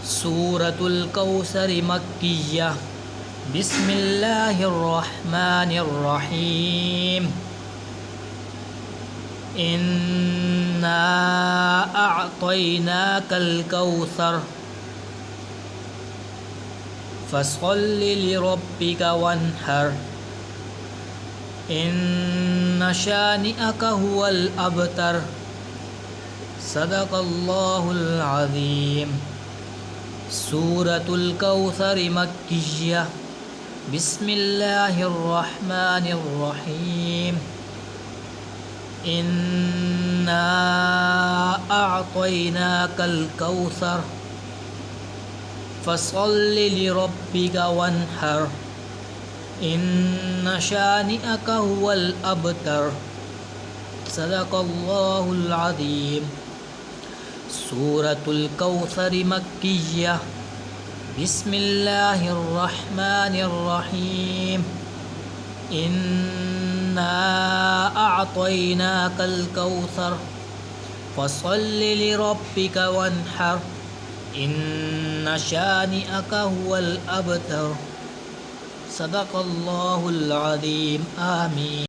सूरतुल कौसर मक्किय्या बिस्मिल्लाहिर्रहमानिर्रहीम। इन्ना अअतैनाकल कौसर फस्सल्लि लिरब्बिका वन्हर। इन्न शानिअका हुवल अबतर। सदक़ल्लाहुल अज़ीम। सूरतुल कौसर मक्किय्या बिस्मिल्लाहिर्रहमानिर्रहीम। इन्ना अअतैनाकल कौसर फस्सल्लि लिरब्बिका वन्हर। इन्न शानिअका हुवल अबतर। सदक़ल्लाहुल अज़ीम। सूरतुल कौसर मक्किय्या बिस्मिल्लाहिर्रहमानिर्रहीम। इन्ना अअतैनाकल कौसर फस्सल्लि लिरब्बिका वन्हर। इन्न शानिअका हुवल अबतर। सदक़ल्लाहुल अज़ीम। आमीन।